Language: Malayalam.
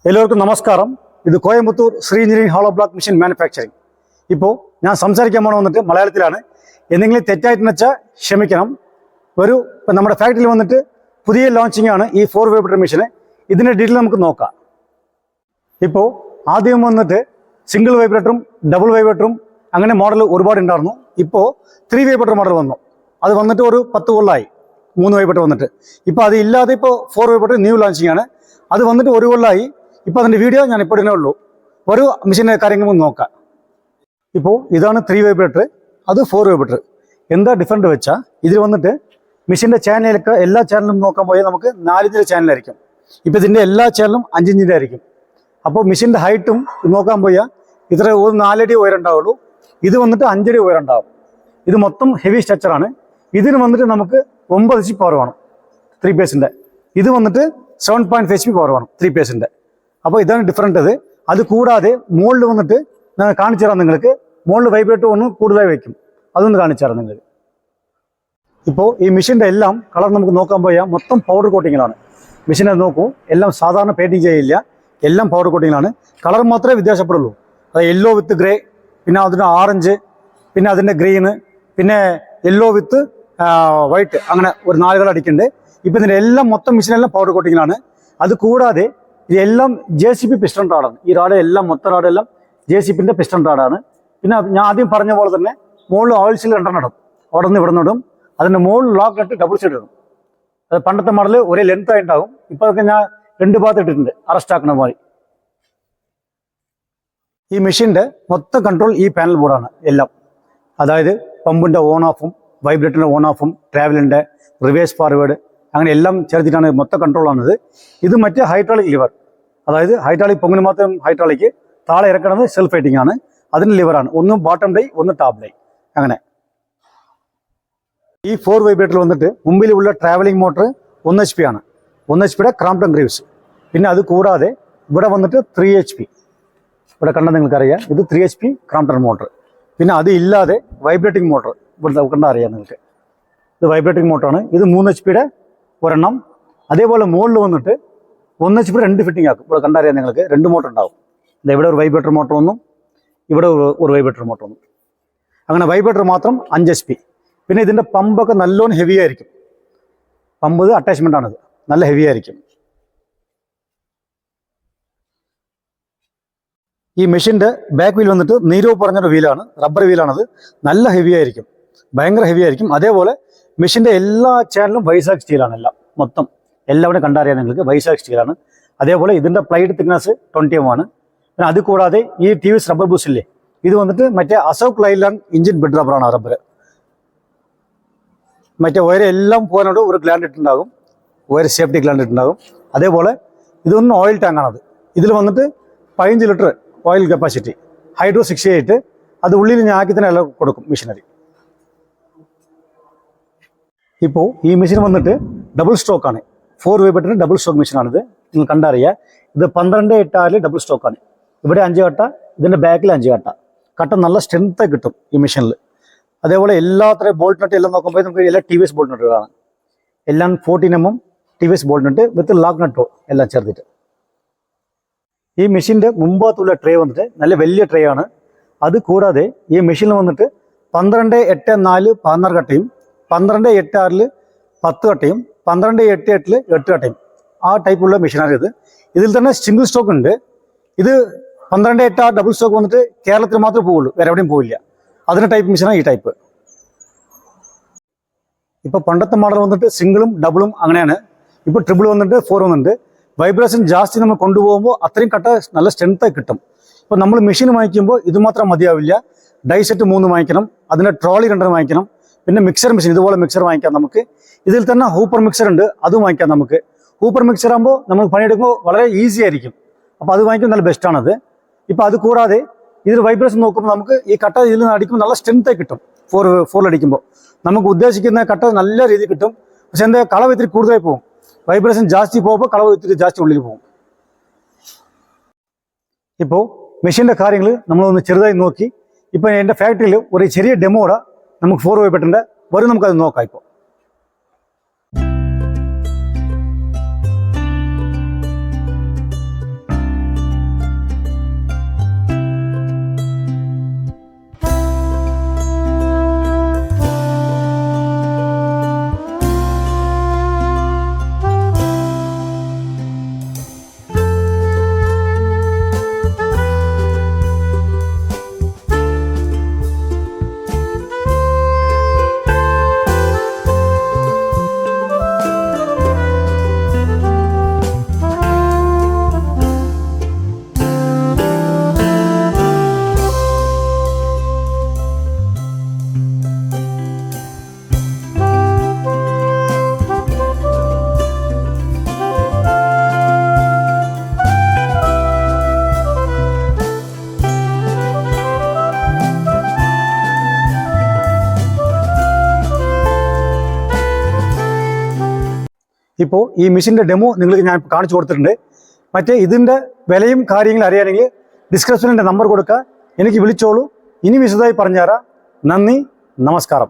എല്ലാവർക്കും നമസ്കാരം. ഇത് Coimbatore Shri engineering hollow block machine manufacturing. ഇപ്പോൾ ഞാൻ സംസാരിക്കാൻ പോകണം വന്നിട്ട് മലയാളത്തിലാണ്. എന്തെങ്കിലും തെറ്റായിട്ടെന്ന് വെച്ചാൽ ക്ഷമിക്കണം. ഇപ്പം നമ്മുടെ ഫാക്ടറിയിൽ വന്നിട്ട് പുതിയ ലോഞ്ചിങ് ആണ് ഈ 4 വൈബ്രേറ്റർ മെഷീന്. ഇതിൻ്റെ ഡീറ്റെയിൽ നമുക്ക് നോക്കാം. ഇപ്പോൾ ആദ്യം വന്നിട്ട് സിംഗിൾ വൈബ്രേറ്ററും ഡബിൾ വൈബ്രേറ്ററും അങ്ങനെ മോഡൽ ഒരുപാട് ഉണ്ടായിരുന്നു. ഇപ്പോൾ 3 വൈബ്രേറ്റർ മോഡൽ വന്നു. അത് വന്നിട്ട് ഒരു 10 കൊല്ലമായി 3 വൈബ്രേറ്റർ വന്നിട്ട്. ഇപ്പോൾ അത് ഇല്ലാതെ ഇപ്പോൾ 4 വൈബ്രേറ്റർ ന്യൂ ലോഞ്ചിങ് ആണ്. അത് വന്നിട്ട് 1 കൊല്ലമായി. ഇപ്പോൾ അതിൻ്റെ വീഡിയോ ഞാൻ ഇപ്പോൾ ഇടണേ ഉള്ളൂ. ഒരു മെഷീൻ്റെ കാര്യങ്ങൾ നോക്കാം. ഇപ്പോൾ ഇതാണ് 3 വൈബ്രേറ്റർ, അത് 4 വൈബ്രേറ്റർ. എന്താ ഡിഫറൻറ്റ് വെച്ചാൽ ഇതിൽ വന്നിട്ട് മെഷീൻ്റെ ചാനലൊക്കെ എല്ലാ ചാനലും നോക്കാൻ പോയാൽ നമുക്ക് 4 ഇഞ്ചിൻ്റെ ചാനലായിരിക്കും. ഇപ്പോൾ ഇതിൻ്റെ എല്ലാ ചാനലും 5 ഇഞ്ചിൻ്റെ ആയിരിക്കും. അപ്പോൾ മെഷീൻ്റെ ഹൈറ്റും നോക്കാൻ പോയാൽ ഇത്ര ഒരു 4 അടി ഉയരം ഉണ്ടാവുള്ളൂ. ഇത് വന്നിട്ട് 5 അടി ഉയരം ഉണ്ടാവും. ഇത് മൊത്തം ഹെവി സ്ട്രക്ചറാണ്. ഇതിന് വന്നിട്ട് നമുക്ക് 9 HP പവർ വേണം 3 പേസിൻ്റെ. ഇത് വന്നിട്ട് 7.5 HP പവർ വേണം 3 പേസിൻ്റെ. അപ്പോൾ ഇതാണ് ഡിഫറൻറ്റ്. അത് കൂടാതെ മുകളിൽ വന്നിട്ട് ഞാൻ കാണിച്ചു തരാം നിങ്ങൾക്ക്. മുകളിൽ വൈബ്രേറ്റർ ഒന്ന് കൂടുതലായി വയ്ക്കും. അതൊന്ന് കാണിച്ചു തരാം നിങ്ങൾക്ക്. ഇപ്പോൾ ഈ മെഷീൻ്റെ എല്ലാം കളർ നമുക്ക് നോക്കാൻ പോയാൽ മൊത്തം പൗഡർ കോട്ടിങ്ങിലാണ്. മെഷീനെ നോക്കൂ, എല്ലാം സാധാരണ പെയിൻറ്റിങ് ചെയ്യില്ല, എല്ലാം പൗഡർ കോട്ടിങ്ങിലാണ്. കളർ മാത്രമേ വ്യത്യാസപ്പെടുള്ളൂ. അത് യെല്ലോ വിത്ത് ഗ്രേ, പിന്നെ അതിൻ്റെ ഓറഞ്ച്, പിന്നെ അതിൻ്റെ ഗ്രീന്, പിന്നെ യെല്ലോ വിത്ത് വൈറ്റ്, അങ്ങനെ ഒരു 4 കളർ അടിക്കുന്നുണ്ട്. ഇപ്പം ഇതിൻ്റെ എല്ലാം മൊത്തം മെഷീനെല്ലാം പൗഡർ കോട്ടിങ്ങിലാണ്. അത് കൂടാതെ ഇതെല്ലാം JCB പിസ്റ്റൺ റാഡാണ്. ഈ റാഡ് എല്ലാം മൊത്തം റാഡെല്ലാം JCBൻ്റെ പിസ്റ്റൺ റാഡാണ്. പിന്നെ ഞാൻ ആദ്യം പറഞ്ഞ പോലെ തന്നെ മുകളിൽ ഓയിൽ സീൽ 2 ഇടും, അവിടെ നിന്ന് ഇവിടെ നിന്നിടും. അതിൻ്റെ മുകളിൽ ലോക്ക് നട്ട് ഡബിൾ സൈഡ് ഇടും. അത് പണ്ടത്തെ മോഡൽ ഒരേ ലെങ്ത് ആയിട്ടുണ്ടാകും. ഇപ്പോൾ അതൊക്കെ ഞാൻ 2 ഭാഗത്ത് ഇട്ടിട്ടുണ്ട് അറസ്റ്റ് ആക്കുന്ന പോലെ. ഈ മെഷീൻ്റെ മൊത്തം കൺട്രോൾ ഈ പാനൽ ബോർഡാണ് എല്ലാം. അതായത് പമ്പിൻ്റെ ഓൺ ഓഫും വൈബ്രേറ്ററിൻ്റെ ഓൺ ഓഫും ട്രാവലിൻ്റെ റിവേഴ്സ് ഫോർവേഡ് അങ്ങനെ എല്ലാം ചേർത്തിട്ടാണ് മൊത്തം കൺട്രോളാണിത്. ഇത് മറ്റേ ഹൈഡ്രോളിക് ലിവർ, അതായത് ഹൈഡ്രോളിക് പൊങ്ങിന് മാത്രം ഹൈഡ്രോളിക്, താഴെ ഇറക്കുന്നത് സെൽഫ് ഫൈറ്റിംഗ് ആണ്. അതിന് ലിവറാണ്, ഒന്ന് ബോട്ടം ഡൈ ഒന്ന് ടോപ്പ് ഡൈ അങ്ങനെ. ഈ 4 വൈബ്രേറ്ററിൽ വന്നിട്ട് മുമ്പിലുള്ള ട്രാവലിംഗ് മോട്ടർ 1 HP ആണ്. 1 HPയുടെ ക്രാംപ്ടൺ ഗ്രീവ്സ്. പിന്നെ അത് കൂടാതെ ഇവിടെ വന്നിട്ട് 3 HP, ഇവിടെ കണ്ടാൽ നിങ്ങൾക്കറിയാം ഇത് 3 HP ക്രാംപ്ടൺ മോട്ടർ. പിന്നെ അത് ഇല്ലാതെ വൈബ്രേറ്റിംഗ് മോട്ടർ ഇവിടെ കണ്ടാൽ അറിയാം നിങ്ങൾക്ക്. ഇത് വൈബ്രേറ്റിംഗ് മോട്ടറാണ്. ഇത് 3 HPയുടെ ഒരെണ്ണം. അതേപോലെ മുകളിൽ വന്നിട്ട് 1 HP 2 ഫിറ്റിംഗ് ആക്കും. ഇവിടെ കണ്ടറിയാം നിങ്ങൾക്ക് 2 മോട്ടർ ഉണ്ടാവും. ഇവിടെ ഒരു വൈബ്രേറ്റർ മോട്ടർ ഒന്നും ഇവിടെ ഒരു വൈബ്രേറ്റർ മോട്ടർ ഒന്നും. അങ്ങനെ വൈബ്രേറ്റർ മാത്രം 5 HP. പിന്നെ ഇതിൻ്റെ പമ്പൊക്കെ നല്ലോണം ഹെവി ആയിരിക്കും. പമ്പ് അറ്റാച്ച്മെൻ്റ് ആണിത്, നല്ല ഹെവി ആയിരിക്കും. ഈ മെഷീൻ്റെ ബാക്ക് വീൽ വന്നിട്ട് നീരോ പറഞ്ഞൊരു വീലാണ്, റബ്ബർ വീലാണത്. നല്ല ഹെവി ആയിരിക്കും, ഭയങ്കര ഹെവി ആയിരിക്കും. അതേപോലെ മെഷീൻ്റെ എല്ലാ ചാനലും വൈസാഖ് സ്റ്റീലാണ്. എല്ലാം മൊത്തം എല്ലാവരും കണ്ടറിയാം നിങ്ങൾക്ക്, വൈസാഖ് സ്റ്റീലാണ്. അതേപോലെ ഇതിൻ്റെ പ്ലൈറ്റ് തിക്നെസ് 20 mm ആണ്. പിന്നെ അത് കൂടാതെ ഈ TVS റബ്ബർ ബൂസില്ലേ, ഇത് വന്നിട്ട് മറ്റേ അശോക് ലൈലാൻഡ് ഇഞ്ചിൻ ബെഡ് റബ്ബറാണ്. റബ്ബർ മറ്റേ വയർ എല്ലാം പോകാനോട് ഒരു ഗ്ലാൻഡ് ഇട്ടുണ്ടാകും, വയർ സേഫ്റ്റി ഗ്ലാൻഡ് ഇട്ടുണ്ടാകും. അതേപോലെ ഇതൊന്നും ഓയിൽ ടാങ്കാണത്. ഇതിൽ വന്നിട്ട് 15 ലിറ്റർ ഓയിൽ കപ്പാസിറ്റി, ഹൈഡ്രോ 68. അത് ഉള്ളിൽ ഞാൻ ആക്കി തന്നെ എല്ലാം കൊടുക്കും മെഷീനറി. ഇപ്പോൾ ഈ മെഷീൻ വന്നിട്ട് ഡബിൾ സ്റ്റോക്കാണ്. 4 വൈബ്രേറ്ററിന് ഡബിൾ സ്റ്റോക്ക് മെഷീനാണിത്. നിങ്ങൾ കണ്ടറിയാം. ഇത് 12/8 ഡബിൾ സ്റ്റോക്കാണ്. ഇവിടെ 5 കട്ട, ഇതിൻ്റെ ബാക്കിൽ 5 കട്ട. കട്ട നല്ല സ്ട്രെങ്ത് കിട്ടും ഈ മെഷീനിൽ. അതേപോലെ എല്ലാത്തരം ബോൾട്ട് നട്ട് എല്ലാം നോക്കുമ്പോൾ നമുക്ക് എല്ലാം TVS ബോൾട്ട് നട്ടുകളാണ്. എല്ലാം 14 mm TVS ബോൾട്ട് നട്ട് വിത്ത് ലോക്ക് നട്ടോ എല്ലാം ചേർത്തിട്ട്. ഈ മെഷീൻ്റെ മുമ്പാത്തുള്ള ട്രേ വന്നിട്ട് നല്ല വലിയ ട്രേ ആണ്. അത് കൂടാതെ ഈ മെഷീനിൽ വന്നിട്ട് 12/8-4 16 കട്ടയും, 12/8-6 10 കട്ടയും, 12/8-8 8 കട്ടയും, ആ ടൈപ്പുള്ള മെഷീനാണ് ഇത്. ഇതിൽ തന്നെ സിംഗിൾ സ്റ്റോക്ക് ഉണ്ട്. ഇത് 12/8 ഡബിൾ സ്റ്റോക്ക് വന്നിട്ട് കേരളത്തിൽ മാത്രമേ പോവുള്ളൂ, വേറെ എവിടെയും പോവില്ല. അതിൻ്റെ ടൈപ്പ് മെഷീനാണ് ഈ ടൈപ്പ്. ഇപ്പോൾ പണ്ടത്തെ മോഡൽ വന്നിട്ട് സിംഗിളും ഡബിളും അങ്ങനെയാണ്. ഇപ്പോൾ ട്രിപ്പിൾ വന്നിട്ട് 4 വന്നിട്ടുണ്ട്. വൈബ്രേഷൻ ജാസ്തി നമ്മൾ കൊണ്ടുപോകുമ്പോൾ അത്രയും കട്ട നല്ല സ്ട്രെങ്ത്തായി കിട്ടും. ഇപ്പോൾ നമ്മൾ മെഷീൻ വാങ്ങിക്കുമ്പോൾ ഇത് മാത്രം മതിയാവില്ല. ഡൈ സെറ്റ് 3 വാങ്ങിക്കണം, അതിൻ്റെ ട്രോളി 2 വാങ്ങിക്കണം. പിന്നെ മിക്സർ മെഷീൻ ഇതുപോലെ മിക്സർ വാങ്ങിക്കാം നമുക്ക്. ഇതിൽ തന്നെ ഹൂപ്പർ മിക്സർ ഉണ്ട്, അതും വാങ്ങിക്കാം നമുക്ക്. ഹൂപ്പർ മിക്സർ ആകുമ്പോൾ നമ്മൾ പണിയെടുക്കുമ്പോൾ വളരെ ഈസി ആയിരിക്കും. അപ്പോൾ അത് വാങ്ങിക്കുമ്പോൾ നല്ല ബെസ്റ്റാണത്. ഇപ്പോൾ അത് കൂടാതെ ഇതിൽ വൈബ്രേഷൻ നോക്കുമ്പോൾ നമുക്ക് ഈ കട്ട ഇതിൽ നിന്ന് അടിക്കുമ്പോൾ നല്ല സ്ട്രെങ്ത്തായി കിട്ടും. 4 അടിക്കുമ്പോൾ നമുക്ക് ഉദ്ദേശിക്കുന്ന കട്ട നല്ല രീതിയിൽ കിട്ടും. പക്ഷെ എന്താ കളവ് ഇത്തിരി കൂടുതലായി പോകും. വൈബ്രേഷൻ ജാസ്തി പോകുമ്പോൾ കളവ് ഇത്തിരി ജാസ്തി ഉള്ളിൽ പോകും. ഇപ്പോൾ മെഷീൻ്റെ കാര്യങ്ങൾ നമ്മളൊന്ന് ചെറുതായി നോക്കി. ഇപ്പോൾ എൻ്റെ ഫാക്ടറിയിൽ ഒരു ചെറിയ ഡെമോടെ നമുക്ക് 4 വൈബ്രേറ്ററിൻ്റെ നമുക്കത് നോക്കാം. ഇപ്പോൾ ഇപ്പോൾ ഈ മെഷീൻ്റെ ഡെമോ നിങ്ങൾക്ക് ഞാൻ കാണിച്ചു കൊടുത്തിട്ടുണ്ട്. മറ്റേ ഇതിൻ്റെ വിലയും കാര്യങ്ങളും അറിയാനെങ്കിൽ ഡിസ്ക്രിപ്ഷനിൽ എൻ്റെ നമ്പർ കൊടുക്കുക, എനിക്ക് വിളിച്ചോളൂ. ഇനി വിശദമായി പറഞ്ഞുതരാം. നന്ദി, നമസ്കാരം.